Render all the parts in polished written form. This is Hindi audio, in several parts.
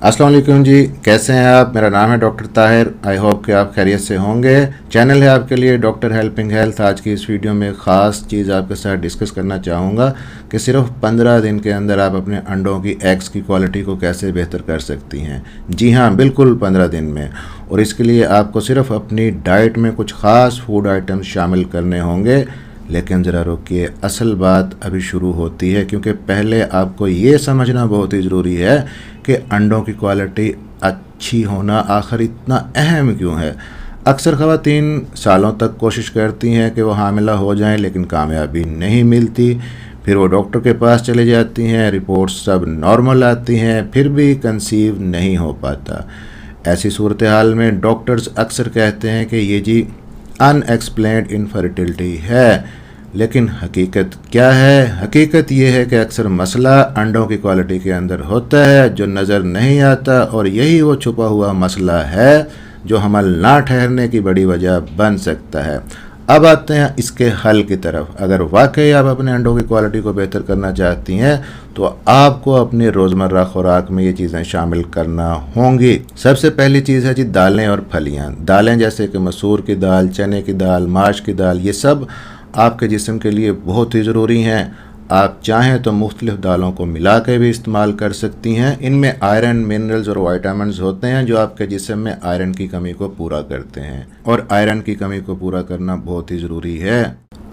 अस्सलाम वालेकुम जी, कैसे हैं आप। मेरा नाम है डॉक्टर ताहिर। आई होप कि आप खैरियत से होंगे। चैनल है आपके लिए डॉक्टर हेल्पिंग हेल्थ। आज की इस वीडियो में ख़ास चीज़ आपके साथ डिस्कस करना चाहूँगा कि सिर्फ 15 दिन के अंदर आप अपने अंडों की एग्स की क्वालिटी को कैसे बेहतर कर सकती हैं। जी हाँ, बिल्कुल 15 दिन में। और इसके लिए आपको सिर्फ अपनी डाइट में कुछ ख़ास फूड आइटम्स शामिल करने होंगे। लेकिन ज़रा रुकिए, असल बात अभी शुरू होती है, क्योंकि पहले आपको ये समझना बहुत ही ज़रूरी है कि अंडों की क्वालिटी अच्छी होना आखिर इतना अहम क्यों है। अक्सर ख़वातीन सालों तक कोशिश करती हैं कि वो हामिला हो जाएं, लेकिन कामयाबी नहीं मिलती। फिर वो डॉक्टर के पास चले जाती हैं, रिपोर्ट्स सब नॉर्मल आती हैं, फिर भी कंसीव नहीं हो पाता। ऐसी सूरत हाल में डॉक्टर्स अक्सर कहते हैं कि ये जी अनएक्सप्लेन्ड इनफर्टिलिटी है। लेकिन हकीकत क्या है? हकीकत ये है कि अक्सर मसला अंडों की क्वालिटी के अंदर होता है जो नज़र नहीं आता, और यही वो छुपा हुआ मसला है जो हमल ना ठहरने की बड़ी वजह बन सकता है। अब आते हैं इसके हल की तरफ। अगर वाकई आप अपने अंडों की क्वालिटी को बेहतर करना चाहती हैं तो आपको अपनी रोज़मर्रा खुराक में ये चीज़ें शामिल करना होंगी। सबसे पहली चीज़ है जी दालें और फलियां। दालें जैसे कि मसूर की दाल, चने की दाल, माश की दाल, ये सब आपके जिस्म के लिए बहुत ही ज़रूरी हैं। आप चाहें तो मुख्तलिफ़ दालों को मिला के भी इस्तेमाल कर सकती हैं। इनमें आयरन, मिनरल्स और विटामिन्स होते हैं जो आपके जिस्म में आयरन की कमी को पूरा करते हैं, और आयरन की कमी को पूरा करना बहुत ही ज़रूरी है।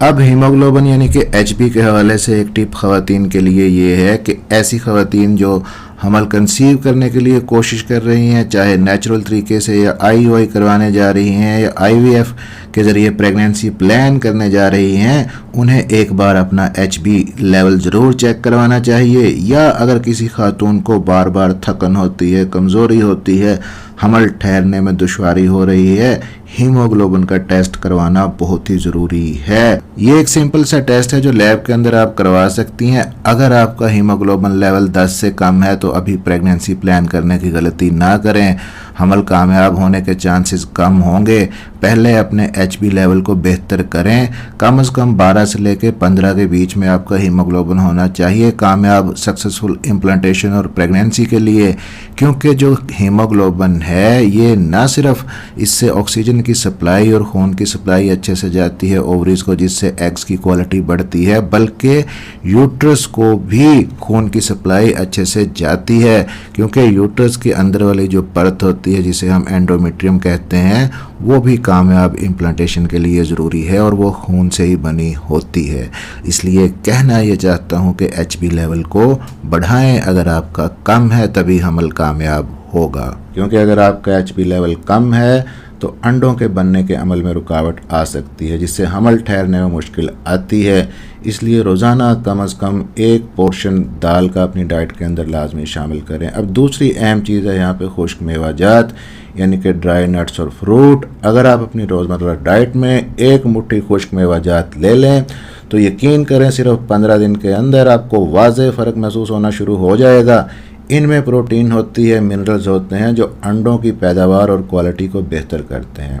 अब हीमोग्लोबिन यानी कि एचबी के हवाले से एक टिप ख़वातीन के लिए ये है कि ऐसी ख़वातीन जो हमल कंसीव करने के लिए कोशिश कर रही हैं, चाहे नेचुरल तरीके से या आईयूआई करवाने जा रही हैं या आईवीएफ के ज़रिए प्रेगनेंसी प्लान करने जा रही हैं, उन्हें एक बार अपना एचबी लेवल ज़रूर चेक करवाना चाहिए। या अगर किसी खातून को बार बार थकन होती है, कमज़ोरी होती है, हमल ठहरने में दुश्वारी हो रही है, हीमोग्लोबिन का टेस्ट करवाना बहुत ही ज़रूरी है। ये एक सिंपल सा टेस्ट है जो लैब के अंदर आप करवा सकती हैं। अगर आपका हीमोग्लोबिन लेवल 10 से कम है तो अभी प्रेगनेंसी प्लान करने की गलती ना करें। हमल कामयाब होने के चांसेस कम होंगे। पहले अपने एचबी लेवल को बेहतर करें। कम से कम 12 से लेकर 15 के बीच में आपका हीमोग्लोबिन होना चाहिए कामयाब सक्सेसफुल इम्प्लांटेशन और प्रेगनेंसी के लिए। क्योंकि जो हीमोग्लोबिन है ये ना सिर्फ इससे ऑक्सीजन की सप्लाई और खून की सप्लाई अच्छे से जाती है ओवरीज को, जिससे एग्स की क्वालिटी बढ़ती है, बल्कि यूट्रस को भी खून की सप्लाई अच्छे से जाती है। क्योंकि यूट्रस के अंदर वाली जो परत होती है जिसे हम एंडोमेट्रियम कहते हैं, वो भी कामयाब इम्प्लांटेशन के लिए ज़रूरी है और वो खून से ही बनी होती है। इसलिए कहना ये चाहता हूँ कि एचबी लेवल को बढ़ाएं। अगर आपका कम है तभी हमल कामयाब होगा, क्योंकि अगर आपका एचबी लेवल कम है तो अंडों के बनने के अमल में रुकावट आ सकती है, जिससे हमल ठहरने में मुश्किल आती है। इसलिए रोज़ाना कम से कम एक पोर्शन दाल का अपनी डाइट के अंदर लाजमी शामिल करें। अब दूसरी अहम चीज़ है यहाँ पे खुश्क मेवाजात यानी कि ड्राई नट्स और फ्रूट। अगर आप अपनी रोज़मर्रा डाइट में एक मुट्ठी खुश्क मेवाजात ले लें तो यकीन करें सिर्फ 15 दिन के अंदर आपको वाज़ेह फ़र्क महसूस होना शुरू हो जाएगा। इनमें प्रोटीन होती है, मिनरल्स होते हैं जो अंडों की पैदावार और क्वालिटी को बेहतर करते हैं।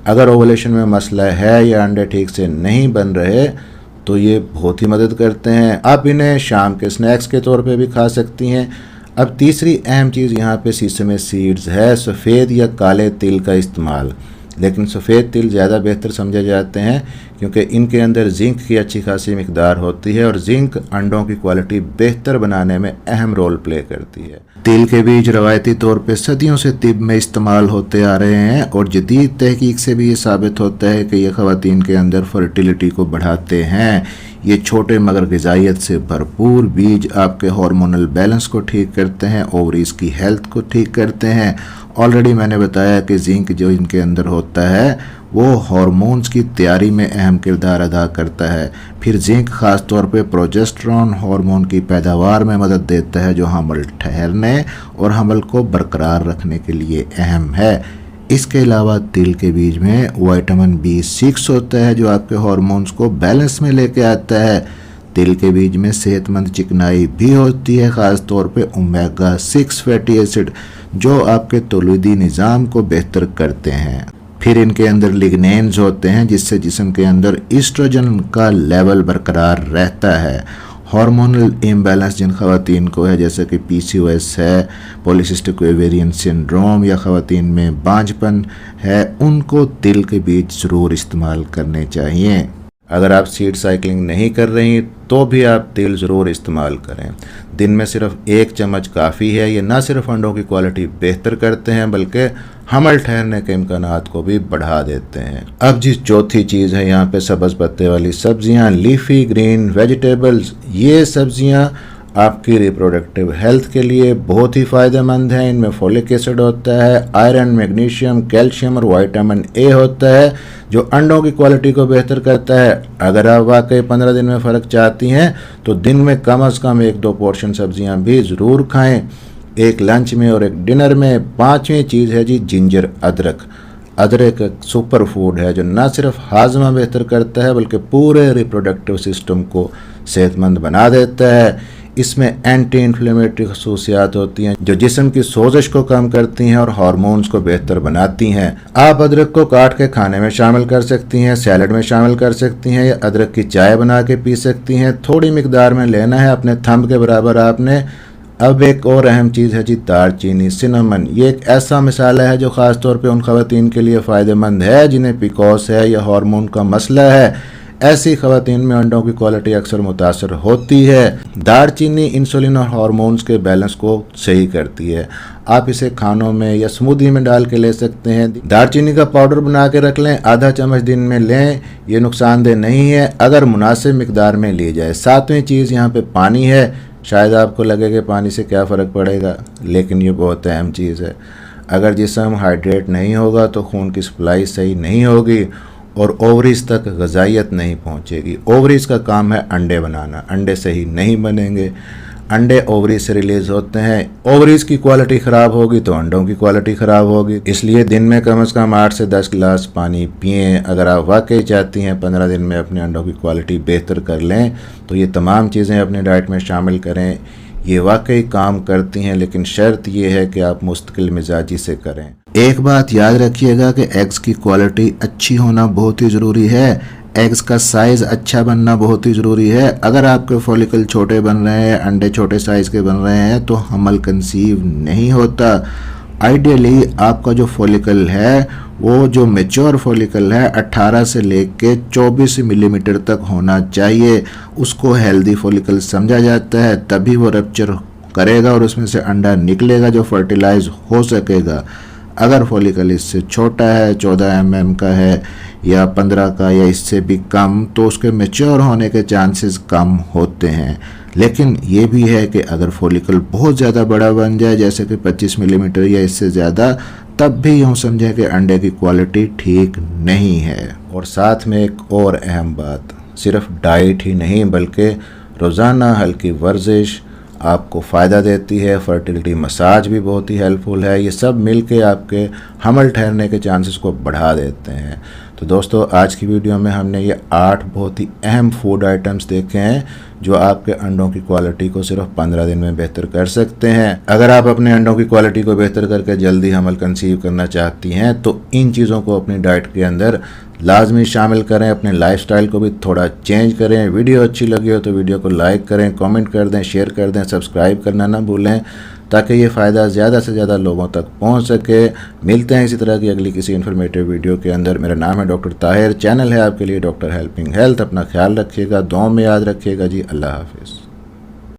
अगर ओवुलेशन में मसला है या अंडे ठीक से नहीं बन रहे तो ये बहुत ही मदद करते हैं। आप इन्हें शाम के स्नैक्स के तौर पे भी खा सकती हैं। अब तीसरी अहम चीज़ यहाँ पे सीसम सीड्स है, सफ़ेद या काले तिल का इस्तेमाल। लेकिन सफ़ेद तिल ज़्यादा बेहतर समझे जाते हैं क्योंकि इनके अंदर जिंक की अच्छी खासी मिकदार होती है, और जिंक अंडों की क्वालिटी बेहतर बनाने में अहम रोल प्ले करती है। तिल के बीज रवायती तौर पे सदियों से तिब में इस्तेमाल होते आ रहे हैं, और जदीद तहकीक से भी ये साबित होता है कि ये ख़वातीन के अंदर फर्टिलिटी को बढ़ाते हैं। ये छोटे मगर ग़िज़ाइयत से भरपूर बीज आपके हार्मोनल बैलेंस को ठीक करते हैं, ओवरीज की हेल्थ को ठीक करते हैं। ऑलरेडी मैंने बताया कि जिंक जो इनके अंदर होता है वो हार्मोन्स की तैयारी में अहम किरदार अदा करता है। फिर जिंक ख़ास तौर पे प्रोजेस्टेरॉन हार्मोन की पैदावार में मदद देता है जो हमल ठहरने और हमल को बरकरार रखने के लिए अहम है। इसके अलावा तिल के बीज में विटामिन B6 होता है जो आपके हार्मोन्स को बैलेंस में लेके आता है। तिल के बीज में सेहतमंद चिकनाई भी होती है, ख़ास तौर पे ओमेगा 6 फैटी एसिड जो आपके तौलीदी निज़ाम को बेहतर करते हैं। फिर इनके अंदर लिग्नेन्स होते हैं जिससे जिस्म के अंदर ईस्ट्रोजन का लेवल बरकरार रहता है। हार्मोनल इम्बैलेंस जिन ख़वातीन को है, जैसे कि PCOS है, पॉलीसिस्टिक ओवेरियन सिंड्रोम, या ख़वातीन में बांझपन है, उनको तिल के बीज ज़रूर इस्तेमाल करने चाहिए। अगर आप सीड साइकिलिंग नहीं कर रही तो भी आप तिल ज़रूर इस्तेमाल करें। दिन में सिर्फ 1 चम्मच काफ़ी है। ये ना सिर्फ अंडों की क्वालिटी बेहतर करते हैं बल्कि हमल ठहरने के इम्कानात को भी बढ़ा देते हैं। अब जिस चौथी चीज़ है यहाँ पे सब्ज़ पत्ते वाली सब्जियाँ, लीफी ग्रीन वेजिटेबल्स। ये सब्जियाँ आपकी रिप्रोडक्टिव हेल्थ के लिए बहुत ही फ़ायदेमंद हैं। इनमें फोलिक एसिड होता है, आयरन, मैग्नीशियम, कैल्शियम और विटामिन ए होता है जो अंडों की क्वालिटी को बेहतर करता है। अगर आप वाकई 15 दिन में फ़र्क चाहती हैं तो दिन में कम से कम 1-2 पोर्शन सब्जियां भी ज़रूर खाएं, एक लंच में और एक डिनर में। 5वीं चीज़ है जी जिंजर, अदरक। अदरक एक सुपर फूड है जो न सिर्फ हाजमा बेहतर करता है बल्कि पूरे रिप्रोडक्टिव सिस्टम को सेहतमंद बना देता है। इसमें एंटी इन्फ्लेमेटरी खसूसियात होती हैं जो जिस्म की सोजिश को कम करती हैं और हार्मोन्स को बेहतर बनाती हैं। आप अदरक को काट के खाने में शामिल कर सकती हैं, सैलड में शामिल कर सकती हैं, या अदरक की चाय बना के पी सकती हैं। थोड़ी मिकदार में लेना है, अपने थंब के बराबर आपने। अब एक और अहम चीज़ है जी दालचीनी, सिनेमन। ये एक ऐसा मसाला है जो ख़ास तौर पे उन ख़वातीन के लिए फ़ायदेमंद है जिन्हें पिकॉस है या हार्मोन का मसला है। ऐसी ख़वातीन में अंडों की क्वालिटी अक्सर मुतासर होती है। दालचीनी इंसुलिन और हार्मोन्स के बैलेंस को सही करती है। आप इसे खानों में या स्मूदी में डाल के ले सकते हैं। दालचीनी का पाउडर बना के रख लें, आधा चम्मच दिन में लें, ये नुकसानदेह नहीं है अगर मुनासिब मिकदार में ली जाए। 7वीं चीज़ यहाँ पे पानी है। शायद आपको लगे कि पानी से क्या फ़र्क पड़ेगा, लेकिन ये बहुत अहम चीज़ है। अगर जिस्म हाइड्रेट नहीं होगा तो खून की सप्लाई सही नहीं होगी और ओवरीज तक ग़िज़ाइयत नहीं पहुंचेगी। ओवरीज का काम है अंडे बनाना, अंडे सही नहीं बनेंगे। अंडे ओवरीज से रिलीज़ होते हैं, ओवरीज की क्वालिटी ख़राब होगी तो अंडों की क्वालिटी ख़राब होगी। इसलिए दिन में कम से कम 8 से 10 गिलास पानी पिएं। अगर आप वाकई चाहती हैं 15 दिन में अपने अंडों की क्वालिटी बेहतर कर लें तो ये तमाम चीज़ें अपने डाइट में शामिल करें। ये वाकई काम करती हैं, लेकिन शर्त यह है कि आप मुस्तकिल मिजाजी से करें। एक बात याद रखिएगा कि एग्स की क्वालिटी अच्छी होना बहुत ही ज़रूरी है। एग्स का साइज़ अच्छा बनना बहुत ही ज़रूरी है। अगर आपके फॉलिकल छोटे बन रहे हैं, अंडे छोटे साइज़ के बन रहे हैं तो हमल कंसीव नहीं होता। आइडियली आपका जो फॉलिकल है वो जो मेच्योर फॉलिकल है 18 से लेके 24 मिलीमीटर तक होना चाहिए। उसको हेल्दी फॉलिकल समझा जाता है, तभी वो रप्चर करेगा और उसमें से अंडा निकलेगा जो फर्टिलाइज हो सकेगा। अगर फॉलिकल इससे छोटा है, 14 mm का है या 15 का या इससे भी कम, तो उसके मैच्योर होने के चांसेस कम होते हैं। लेकिन ये भी है कि अगर फॉलिकल बहुत ज़्यादा बड़ा बन जाए, जैसे कि 25 मिलीमीटर या इससे ज़्यादा, तब भी यूँ समझें कि अंडे की क्वालिटी ठीक नहीं है। और साथ में एक और अहम बात, सिर्फ डाइट ही नहीं बल्कि रोज़ाना हल्की वर्जिश आपको फ़ायदा देती है। फर्टिलिटी मसाज भी बहुत ही हेल्पफुल है। ये सब मिलके आपके हमल ठहरने के चांसेस को बढ़ा देते हैं। तो दोस्तों, आज की वीडियो में हमने ये 8 बहुत ही अहम फूड आइटम्स देखे हैं जो आपके अंडों की क्वालिटी को सिर्फ 15 दिन में बेहतर कर सकते हैं। अगर आप अपने अंडों की क्वालिटी को बेहतर करके जल्दी हमल कंसीव करना चाहती हैं तो इन चीज़ों को अपनी डाइट के अंदर लाजमी शामिल करें। अपने लाइफस्टाइल को भी थोड़ा चेंज करें। वीडियो अच्छी लगी हो तो वीडियो को लाइक करें, कमेंट कर दें, शेयर कर दें, सब्सक्राइब करना ना भूलें ताकि ये फ़ायदा ज़्यादा से ज़्यादा लोगों तक पहुंच सके। मिलते हैं इसी तरह की अगली किसी इन्फॉर्मेटिव वीडियो के अंदर। मेरा नाम है डॉक्टर ताहिर, चैनल है आपके लिए डॉक्टर हेल्पिंग हेल्थ। अपना ख्याल रखिएगा, दुआ में याद रखिएगा जी। अल्लाह हाफिज़।